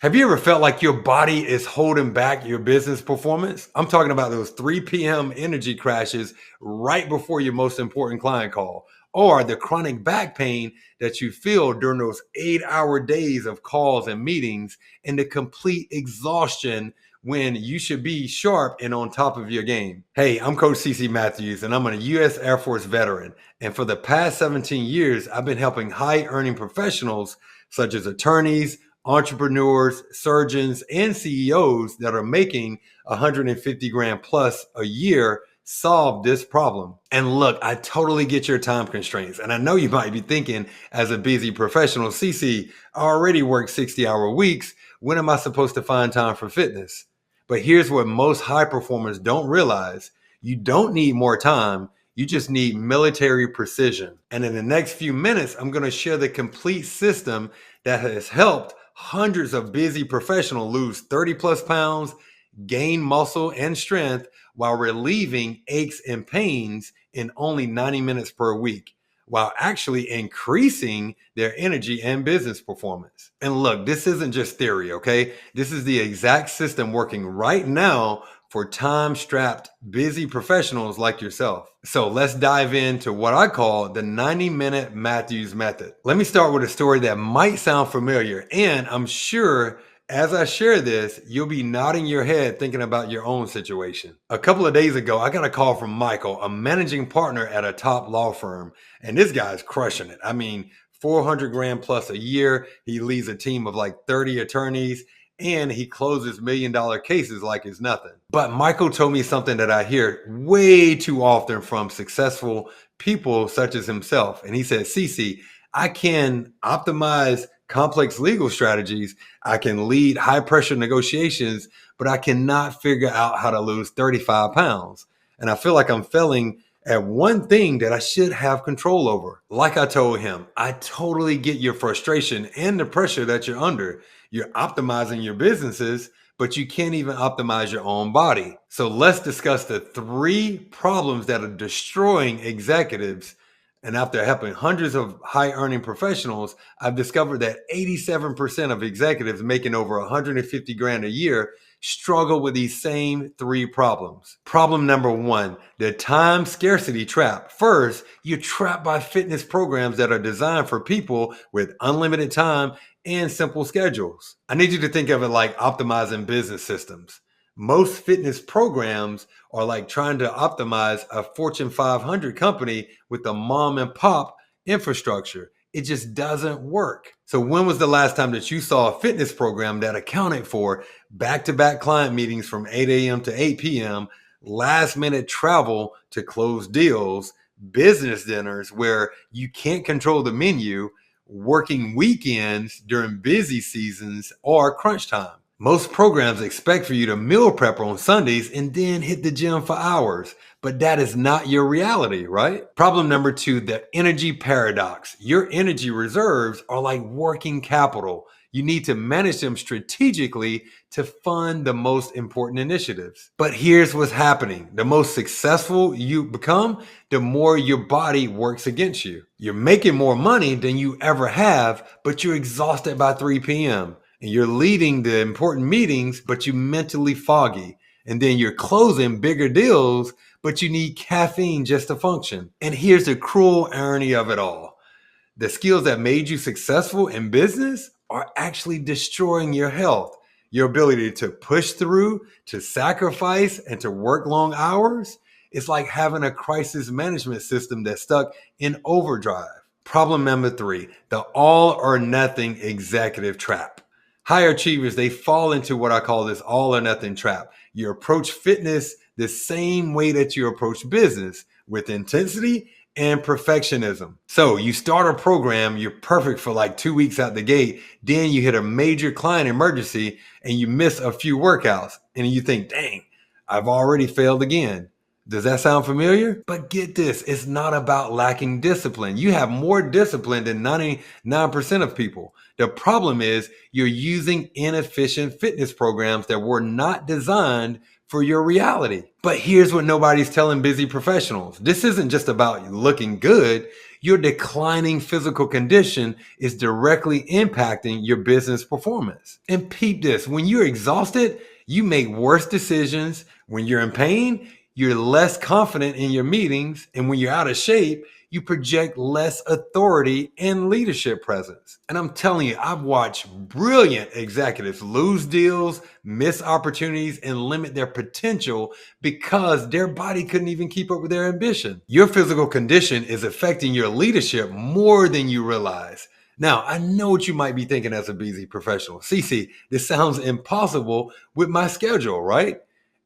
Have you ever felt like your body is holding back your business performance? I'm talking about those 3 p.m. energy crashes right before your most important client call, or the chronic back pain that you feel during those 8-hour days of calls and meetings, and the complete exhaustion when you should be sharp and on top of your game. Hey, I'm Coach CC Matthews, and I'm a U.S. Air Force veteran. And for the past 17 years, I've been helping high earning professionals such as attorneys, entrepreneurs, surgeons, and CEOs that are making 150 grand plus a year solve this problem. And look, I totally get your time constraints. And I know you might be thinking, as a busy professional, CC, I already work 60-hour weeks. When am I supposed to find time for fitness? But here's what most high performers don't realize: you don't need more time. You just need military precision. And in the next few minutes, I'm going to share the complete system that has helped hundreds of busy professionals lose 30 plus pounds, gain muscle and strength while relieving aches and pains in only 90 minutes per week, while actually increasing their energy and business performance. And look, this isn't just theory, okay? This is the exact system working right now for time-strapped, busy professionals like yourself. So let's dive into what I call the 90-minute Matthews method. Let me start with a story that might sound familiar, and I'm sure as I share this, you'll be nodding your head thinking about your own situation. A couple of days ago, I got a call from Michael, a managing partner at a top law firm, and this guy's crushing it. I mean, 400 grand plus a year. He leads a team of like 30 attorneys, and he closes $1 million cases like it's nothing. But Michael told me something that I hear way too often from successful people such as himself. And he said, CC, I can optimize complex legal strategies, I can lead high pressure negotiations, but I cannot figure out how to lose 35 pounds. And I feel like I'm failing at one thing that I should have control over. Like I told him, I totally get your frustration and the pressure that you're under. You're optimizing your businesses, but you can't even optimize your own body. So let's discuss the 3 problems that are destroying executives. And after helping hundreds of high earning professionals, I've discovered that 87% of executives making over 150 grand a year struggle with these same 3 problems. Problem number 1, the time scarcity trap. First, you're trapped by fitness programs that are designed for people with unlimited time and simple schedules. I need you to think of it like optimizing business systems. Most fitness programs are like trying to optimize a Fortune 500 company with a mom and pop infrastructure. It just doesn't work. So when was the last time that you saw a fitness program that accounted for back-to-back client meetings from 8 a.m. to 8 p.m., last minute travel to close deals, business dinners where you can't control the menu, working weekends during busy seasons, or crunch time? Most programs expect for you to meal prep on Sundays and then hit the gym for hours, but that is not your reality, right? Problem number 2, the energy paradox. Your energy reserves are like working capital. You need to manage them strategically to fund the most important initiatives. But here's what's happening. The most successful you become, the more your body works against you. You're making more money than you ever have, but you're exhausted by 3 p.m. And you're leading the important meetings, but you're mentally foggy. And then you're closing bigger deals, but you need caffeine just to function. And here's the cruel irony of it all. The skills that made you successful in business are actually destroying your health. Your ability to push through, to sacrifice, and to work long hours. It's like having a crisis management system that's stuck in overdrive. Problem number 3, the all or nothing executive trap. High achievers, they fall into what I call this all or nothing trap. You approach fitness the same way that you approach business, with intensity and perfectionism. So you start a program, you're perfect for like 2 weeks out the gate, then you hit a major client emergency and you miss a few workouts and you think, dang, I've already failed again. Does that sound familiar? But get this, it's not about lacking discipline. You have more discipline than 99% of people. The problem is you're using inefficient fitness programs that were not designed for your reality. But here's what nobody's telling busy professionals. This isn't just about looking good. your declining physical condition is directly impacting your business performance. And peep this, when you're exhausted, you make worse decisions. When you're in pain, you're less confident in your meetings. And when you're out of shape, you project less authority and leadership presence. And I'm telling you, I've watched brilliant executives lose deals, miss opportunities, and limit their potential because their body couldn't even keep up with their ambition. Your physical condition is affecting your leadership more than you realize. Now, I know what you might be thinking as a busy professional. CC, this sounds impossible with my schedule, right?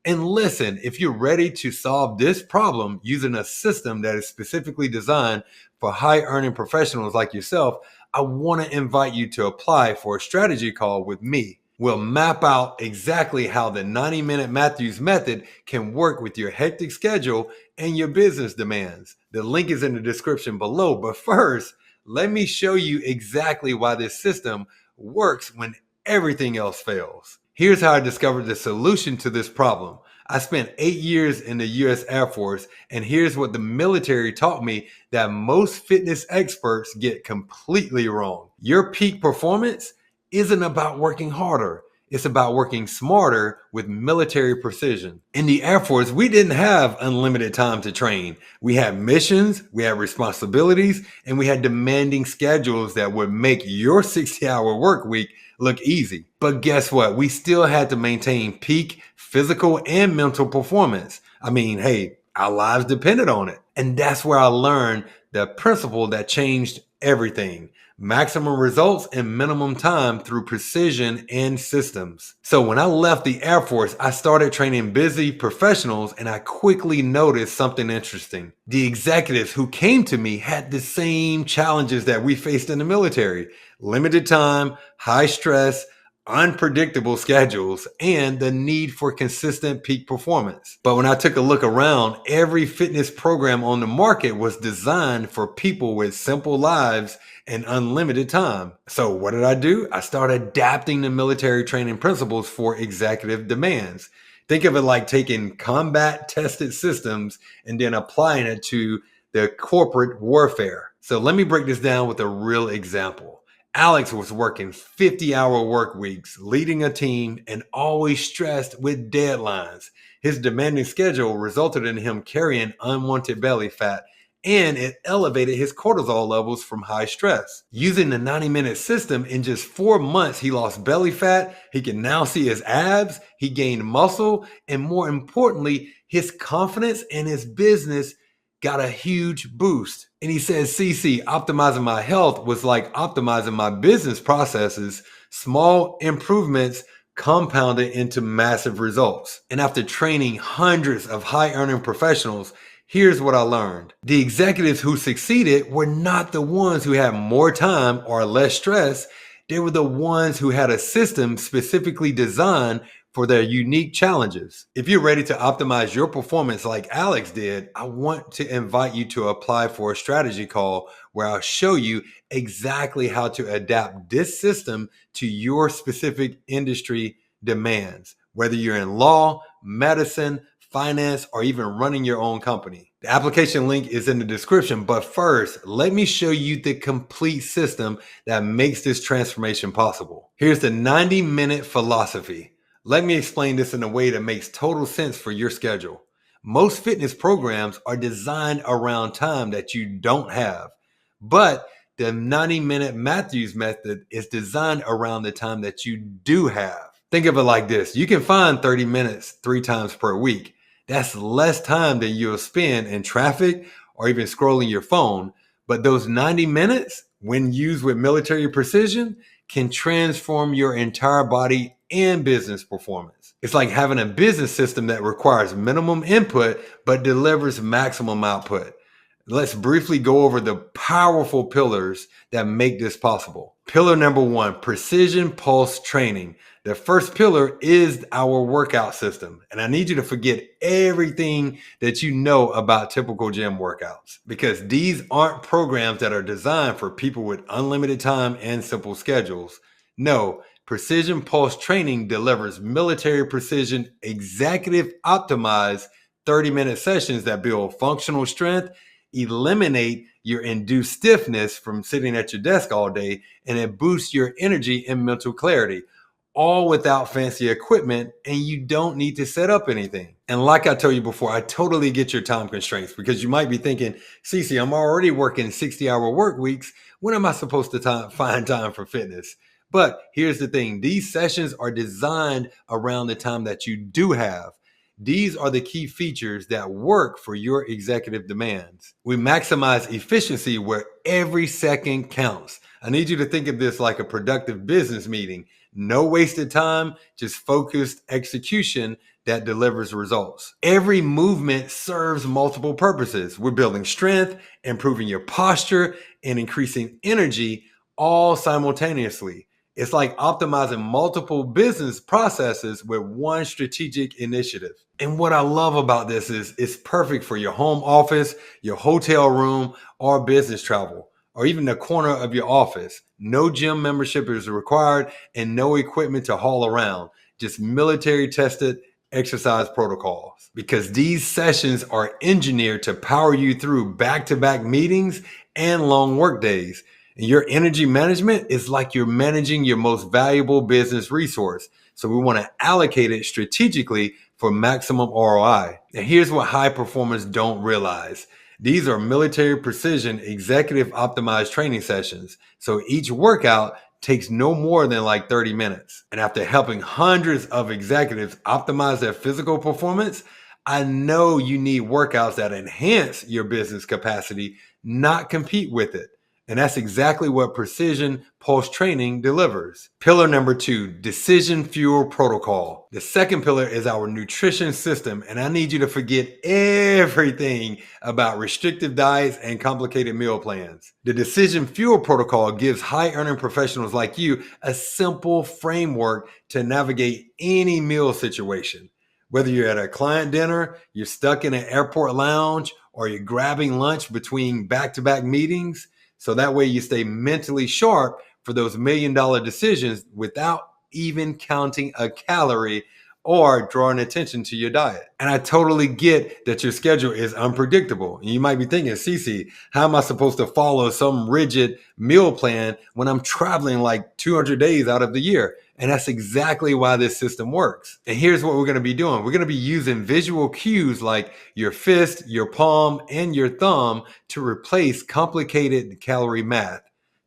And listen, if you're ready to solve this problem using a system that is specifically designed for high earning professionals like yourself, I want to invite you to apply for a strategy call with me. We'll map out exactly how the 90-minute Matthews method can work with your hectic schedule and your business demands. The link is in the description below. But first, let me show you exactly why this system works when everything else fails. Here's how I discovered the solution to this problem. I spent 8 years in the US Air Force, and here's what the military taught me that most fitness experts get completely wrong. Your peak performance isn't about working harder. It's about working smarter with military precision. In the Air Force, we didn't have unlimited time to train. We had missions, we had responsibilities, and we had demanding schedules that would make your 60-hour work week look easy. But guess what? We still had to maintain peak physical and mental performance. I mean, hey, our lives depended on it. And that's where I learned the principle that changed everything. Maximum results in minimum time through precision and systems. So when I left the Air Force, I started training busy professionals, and I quickly noticed something interesting. The executives who came to me had the same challenges that we faced in the military: limited time, high stress, unpredictable schedules, and the need for consistent peak performance. But when I took a look around, every fitness program on the market was designed for people with simple lives and unlimited time. So what did I do? I started adapting the military training principles for executive demands. Think of it like taking combat tested systems and then applying it to the corporate warfare. So let me break this down with a real example. Alex was working 50-hour work weeks, leading a team, and always stressed with deadlines. His demanding schedule resulted in him carrying unwanted belly fat, and it elevated his cortisol levels from high stress. Using the 90-minute system, in just 4 months, he lost belly fat, he can now see his abs, he gained muscle, and more importantly, his confidence in his business got a huge boost. And he says, CC, optimizing my health was like optimizing my business processes. Small improvements compounded into massive results. And after training hundreds of high earning professionals, here's what I learned. The executives who succeeded were not the ones who had more time or less stress. They were the ones who had a system specifically designed for their unique challenges. If you're ready to optimize your performance like Alex did, I want to invite you to apply for a strategy call where I'll show you exactly how to adapt this system to your specific industry demands, whether you're in law, medicine, finance, or even running your own company. The application link is in the description, but first, let me show you the complete system that makes this transformation possible. Here's the 90-minute philosophy. Let me explain this in a way that makes total sense for your schedule. Most fitness programs are designed around time that you don't have, but the 90-minute Matthews method is designed around the time that you do have. Think of it like this. You can find 30 minutes 3 times per week. That's less time than you'll spend in traffic or even scrolling your phone. But those 90 minutes, when used with military precision, can transform your entire body and business performance. It's like having a business system that requires minimum input but delivers maximum output. Let's briefly go over the powerful pillars that make this possible. Pillar number 1, precision pulse training. The first pillar is our workout system. And I need you to forget everything that you know about typical gym workouts, because these aren't programs that are designed for people with unlimited time and simple schedules. No, precision pulse training delivers military precision, executive optimized 30-minute sessions that build functional strength eliminate your induced stiffness from sitting at your desk all day, and it boosts your energy and mental clarity, all without fancy equipment, and you don't need to set up anything. And like I told you before, I totally get your time constraints, because you might be thinking, Cece, I'm already working 60-hour work weeks. When am I supposed to find time for fitness? But here's the thing, these sessions are designed around the time that you do have. These are the key features that work for your executive demands. We maximize efficiency where every second counts. I need you to think of this like a productive business meeting. No wasted time, just focused execution that delivers results. Every movement serves multiple purposes. We're building strength, improving your posture, and increasing energy all simultaneously. It's like optimizing multiple business processes with one strategic initiative. And what I love about this is it's perfect for your home office, your hotel room, or business travel, or even the corner of your office. No gym membership is required and no equipment to haul around, just military tested exercise protocols. Because these sessions are engineered to power you through back-to-back meetings and long work days. And your energy management is like you're managing your most valuable business resource. So we want to allocate it strategically for maximum ROI. And here's what high performers don't realize. These are military precision executive optimized training sessions. So each workout takes no more than like 30 minutes. And after helping hundreds of executives optimize their physical performance, I know you need workouts that enhance your business capacity, not compete with it. And that's exactly what Precision Pulse Training delivers. Pillar number 2, Decision Fuel Protocol. The second pillar is our nutrition system, and I need you to forget everything about restrictive diets and complicated meal plans. The Decision Fuel Protocol gives high-earning professionals like you a simple framework to navigate any meal situation. Whether you're at a client dinner, you're stuck in an airport lounge, or you're grabbing lunch between back-to-back meetings, so that way you stay mentally sharp for those million-dollar decisions without even counting a calorie or drawing attention to your diet. And I totally get that your schedule is unpredictable. And you might be thinking, Cece, how am I supposed to follow some rigid meal plan when I'm traveling like 200 days out of the year? And that's exactly why this system works. And here's what we're going to be doing. We're going to be using visual cues like your fist, your palm, and your thumb to replace complicated calorie math.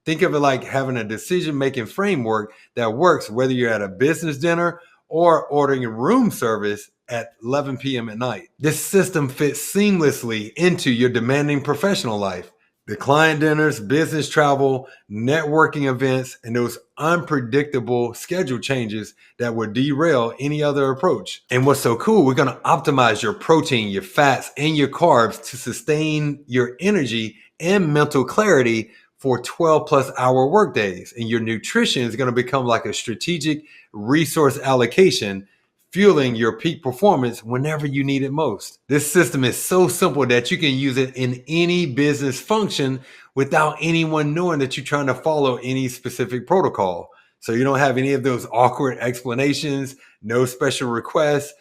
Think of it like having a decision-making framework that works whether you're at a business dinner or ordering room service at 11 p.m. at night. This system fits seamlessly into your demanding professional life. The client dinners, business travel, networking events, and those unpredictable schedule changes that would derail any other approach. And what's so cool, we're going to optimize your protein, your fats, and your carbs to sustain your energy and mental clarity for 12 plus hour work days. And your nutrition is going to become like a strategic resource allocation, fueling your peak performance whenever you need it most. This system is so simple that you can use it in any business function without anyone knowing that you're trying to follow any specific protocol. So you don't have any of those awkward explanations, no special requests,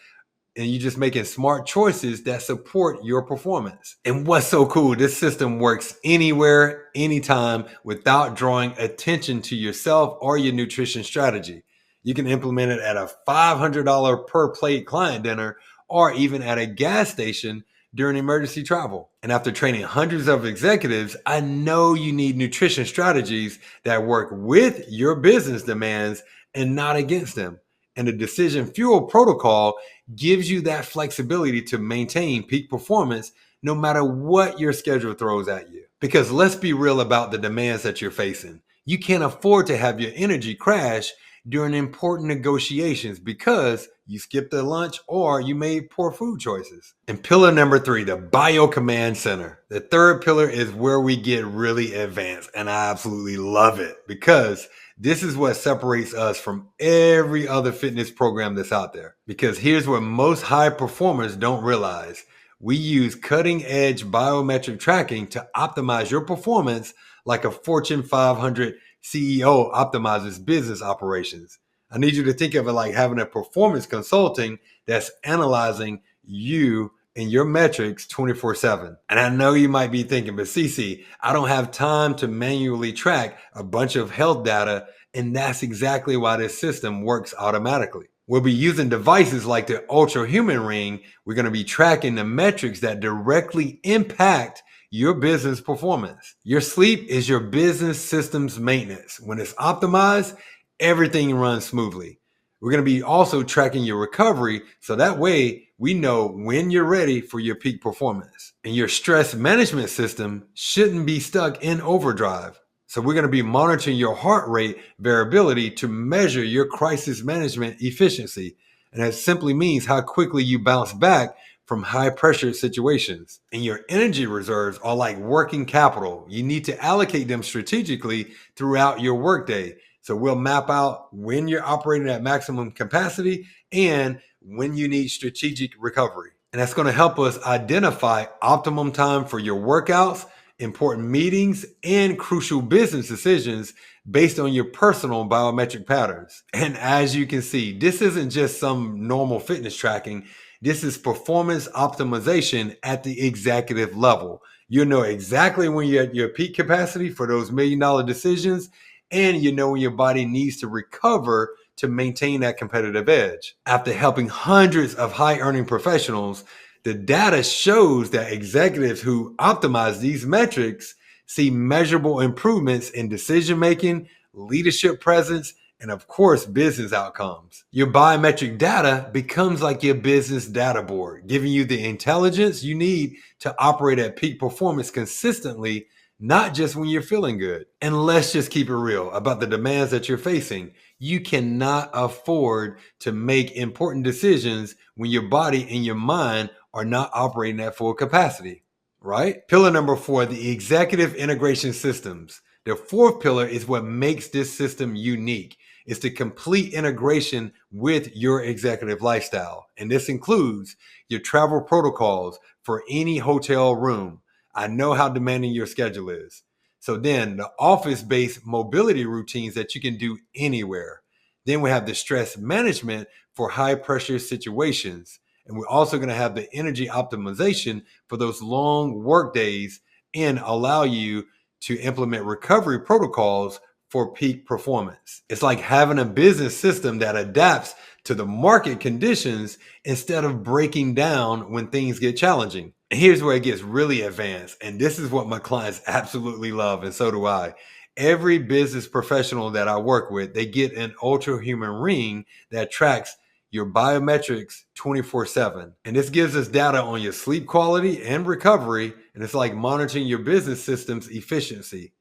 and you're just making smart choices that support your performance. And what's so cool, this system works anywhere, anytime, without drawing attention to yourself or your nutrition strategy. You can implement it at a $500 per plate client dinner or even at a gas station during emergency travel. And after training hundreds of executives, I know you need nutrition strategies that work with your business demands and not against them. And the Decision Fuel Protocol gives you that flexibility to maintain peak performance no matter what your schedule throws at you. Because let's be real about the demands that you're facing. You can't afford to have your energy crash during important negotiations because you skipped a lunch or you made poor food choices. And pillar number 3, the Bio Command Center. The third pillar is where we get really advanced, and I absolutely love it because this is what separates us from every other fitness program that's out there. Because here's what most high performers don't realize. We use cutting edge biometric tracking to optimize your performance like a Fortune 500 CEO optimizes business operations. I need you to think of it like having a performance consulting that's analyzing you in your metrics 24/7. And I know you might be thinking, but CC, I don't have time to manually track a bunch of health data. And that's exactly why this system works automatically. We'll be using devices like the Ultra Human Ring. We're going to be tracking the metrics that directly impact your business performance. Your sleep is your business system's maintenance. When it's optimized, everything runs smoothly. We're going to be also tracking your recovery so that way we know when you're ready for your peak performance. And your stress management system shouldn't be stuck in overdrive. So we're going to be monitoring your heart rate variability to measure your crisis management efficiency. And that simply means how quickly you bounce back from high pressure situations. And your energy reserves are like working capital. You need to allocate them strategically throughout your workday. So we'll map out when you're operating at maximum capacity and when you need strategic recovery. And that's going to help us identify optimum time for your workouts, important meetings, and crucial business decisions based on your personal biometric patterns. And as you can see, this isn't just some normal fitness tracking. This is performance optimization at the executive level. You'll know exactly when you're at your peak capacity for those $1 million decisions, and you know when your body needs to recover to maintain that competitive edge. After helping hundreds of high-earning professionals, the data shows that executives who optimize these metrics see measurable improvements in decision-making, leadership presence, and of course, business outcomes. Your biometric data becomes like your business data board, giving you the intelligence you need to operate at peak performance consistently, not just when you're feeling good. And let's just keep it real about the demands that you're facing. You cannot afford to make important decisions when your body and your mind are not operating at full capacity, right? Pillar number 4, the executive integration systems. The fourth pillar is what makes this system unique. It's the complete integration with your executive lifestyle. And this includes your travel protocols for any hotel room. I know how demanding your schedule is. So then the office-based mobility routines that you can do anywhere. Then we have the stress management for high pressure situations. And we're also going to have the energy optimization for those long work days and allow you to implement recovery protocols for peak performance. It's like having a business system that adapts to the market conditions instead of breaking down when things get challenging. And here's where it gets really advanced. And this is what my clients absolutely love, and so do I. Every business professional that I work with, they get an Ultra Human Ring that tracks your biometrics 24/7. And this gives us data on your sleep quality and recovery. And it's like monitoring your business system's efficiency.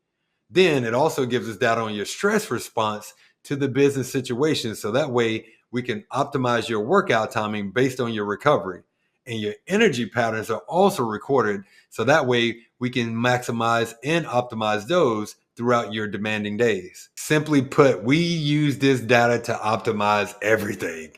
Then it also gives us data on your stress response to the business situation. So that way we can optimize your workout timing based on your recovery. And your energy patterns are also recorded. So that way we can maximize and optimize those throughout your demanding days. Simply put, we use this data to optimize everything.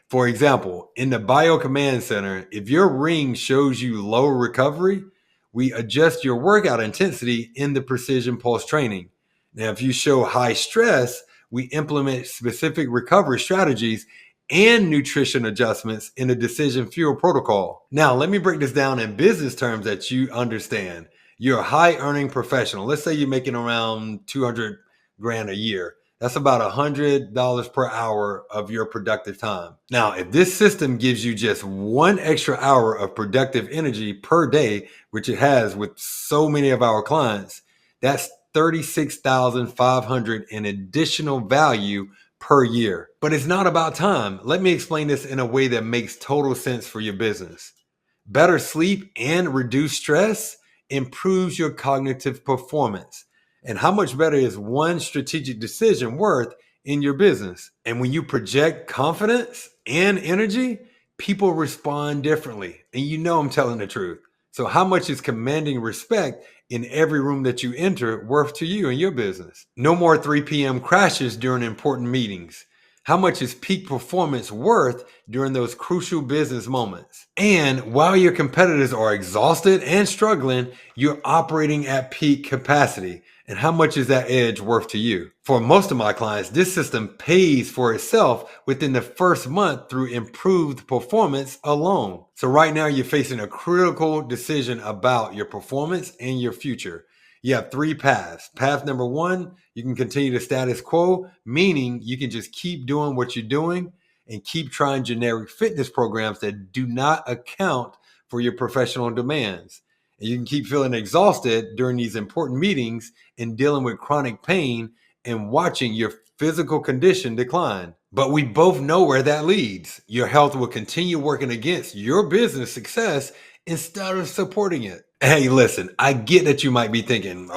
For example, in the Biocommand Center, if your ring shows you low recovery, we adjust your workout intensity in the precision pulse training. Now, if you show high stress, we implement specific recovery strategies and nutrition adjustments in the decision fuel protocol. Now, let me break this down in business terms that you understand. You're a high earning professional. Let's say you're making around 200 grand a year. That's about $100 per hour of your productive time. Now, if this system gives you just 1 extra hour of productive energy per day, which it has with so many of our clients, that's $36,500 in additional value per year. But it's not about time. Let me explain this in a way that makes total sense for your business. Better sleep and reduced stress improves your cognitive performance. And how much better is one strategic decision worth in your business? And when you project confidence and energy, people respond differently. And you know I'm telling the truth. So how much is commanding respect in every room that you enter worth to you and your business? No more 3 p.m. crashes during important meetings. How much is peak performance worth during those crucial business moments? And while your competitors are exhausted and struggling, you're operating at peak capacity. And how much is that edge worth to you? For most of my clients, this system pays for itself within the first month through improved performance alone. So, right now, you're facing a critical decision about your performance and your future. You have three paths. Path number one, you can continue the status quo, meaning you can just keep doing what you're doing and keep trying generic fitness programs that do not account for your professional demands. And you can keep feeling exhausted during these important meetings and dealing with chronic pain and watching your physical condition decline. But we both know where that leads. Your health will continue working against your business success instead of supporting it. Hey, listen, I get that you might be thinking,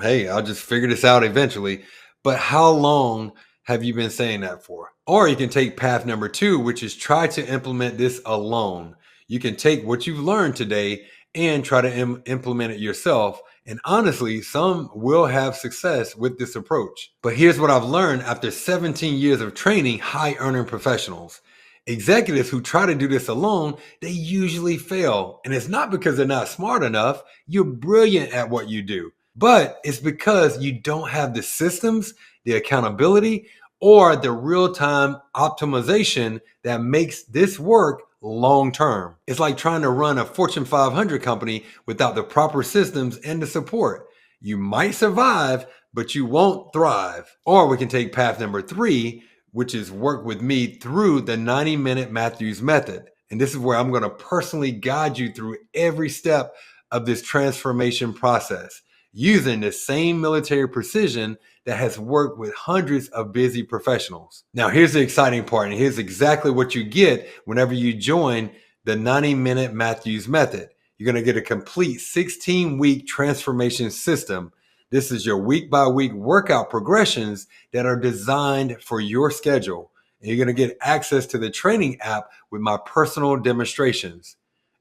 hey, I'll just figure this out eventually. But how long have you been saying that for? Or you can take path number two, which is try to implement this alone. You can take what you've learned today and try to implement it yourself. And honestly, some will have success with this approach. But here's what I've learned after 17 years of training high earning professionals. Executives who try to do this alone, they usually fail. And it's not because they're not smart enough. You're brilliant at what you do. But it's because you don't have the systems, the accountability, or the real time optimization that makes this work long term. It's like trying to run a Fortune 500 company without the proper systems and the support. You might survive, but you won't thrive. Or we can take path number three, which is work with me through the 90-minute Matthews method. And this is where I'm going to personally guide you through every step of this transformation process using the same military precision that has worked with hundreds of busy professionals. Now, here's the exciting part, and here's exactly what you get whenever you join the 90-minute Matthews method. You're going to get a complete 16-week transformation system. This is your week by week workout progressions that are designed for your schedule. And you're going to get access to the training app with my personal demonstrations.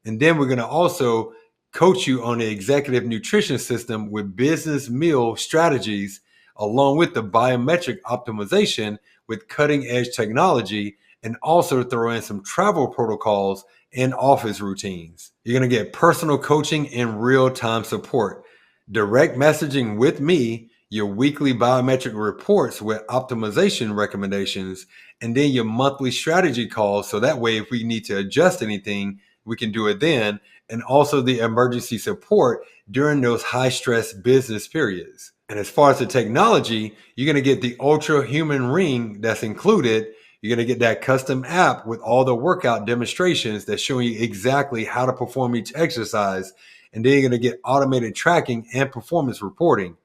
And then we're going to also coach you on the executive nutrition system with business meal strategies, along with the biometric optimization with cutting edge technology, and also throw in some travel protocols and office routines. You're going to get personal coaching and real time support, direct messaging with me, your weekly biometric reports with optimization recommendations, and then your monthly strategy calls. So that way, if we need to adjust anything, we can do it then. And also the emergency support during those high stress business periods. And as far as the technology, you're going to get the Ultra Human Ring that's included. You're going to get that custom app with all the workout demonstrations that show you exactly how to perform each exercise. And then you're going to get automated tracking and performance reporting.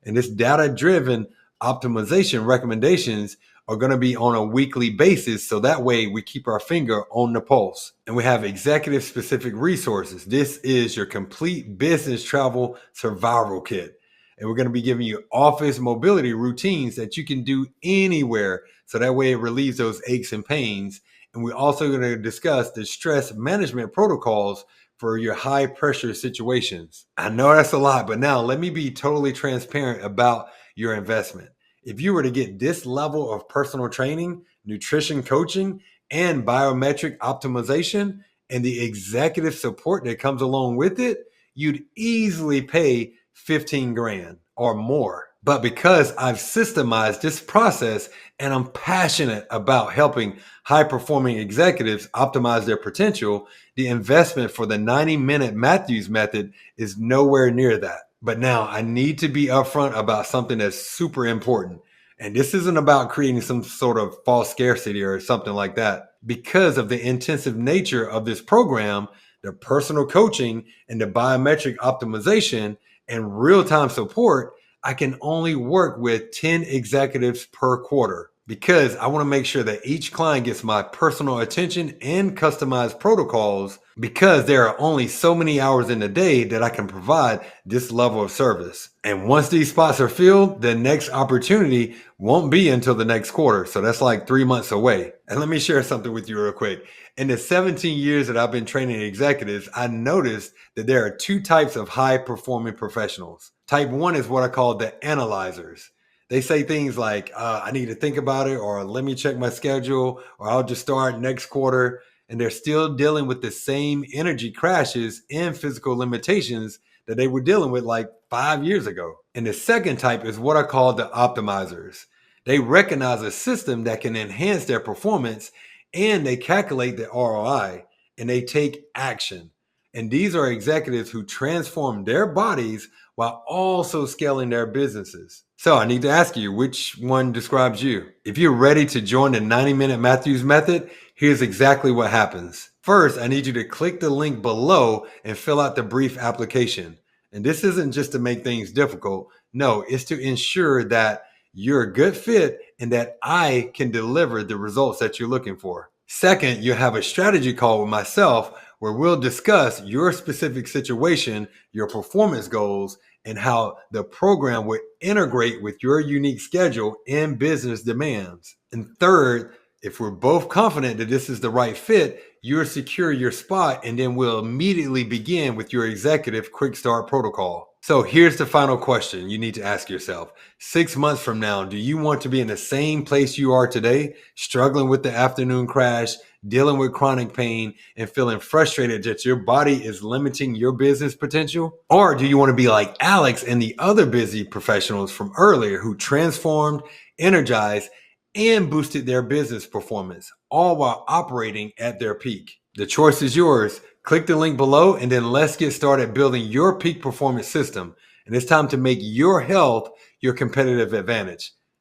And this data-driven optimization recommendations are going to be on a weekly basis. So that way we keep our finger on the pulse. And we have executive specific resources. This is your complete business travel survival kit. And we're going to be giving you office mobility routines that you can do anywhere. So that way it relieves those aches and pains. And we're also going to discuss the stress management protocols for your high pressure situations. I know that's a lot, but now let me be totally transparent about your investment. If you were to get this level of personal training, nutrition coaching, and biometric optimization, and the executive support that comes along with it, you'd easily pay 15 grand or more. But because I've systemized this process and I'm passionate about helping high performing executives optimize their potential, the investment for the 90-minute Matthews method is nowhere near that. But now I need to be upfront about something that's super important. And this isn't about creating some sort of false scarcity or something like that. Because of the intensive nature of this program, the personal coaching and the biometric optimization and real-time support, I can only work with 10 executives per quarter because I want to make sure that each client gets my personal attention and customized protocols because there are only so many hours in the day that I can provide this level of service. And once these spots are filled, the next opportunity won't be until the next quarter. So that's like 3 months away. And let me share something with you real quick. In the 17 years that I've been training executives, I noticed that there are two types of high performing professionals. Type one is what I call the analyzers. They say things like, I need to think about it, or let me check my schedule, or I'll just start next quarter. And they're still dealing with the same energy crashes and physical limitations that they were dealing with like 5 years ago. And the second type is what I call the optimizers. They recognize a system that can enhance their performance, and they calculate the ROI, and they take action. And these are executives who transform their bodies while also scaling their businesses. So I need to ask you, which one describes you? If you're ready to join the 90-minute Matthews method, here's exactly what happens. First, I need you to click the link below and fill out the brief application. And this isn't just to make things difficult. No, it's to ensure that you're a good fit and that I can deliver the results that you're looking for. Second, you have a strategy call with myself where we'll discuss your specific situation, your performance goals, and how the program would integrate with your unique schedule and business demands. And third, if we're both confident that this is the right fit, you'll secure your spot, and then we'll immediately begin with your executive quick start protocol. So here's the final question you need to ask yourself. 6 months from now, do you want to be in the same place you are today, struggling with the afternoon crash, dealing with chronic pain, and feeling frustrated that your body is limiting your business potential? Or do you want to be like Alex and the other busy professionals from earlier who transformed, energized, and boosted their business performance, all while operating at their peak? The choice is yours. Click the link below, and then let's get started building your peak performance system. And it's time to make your health your competitive advantage.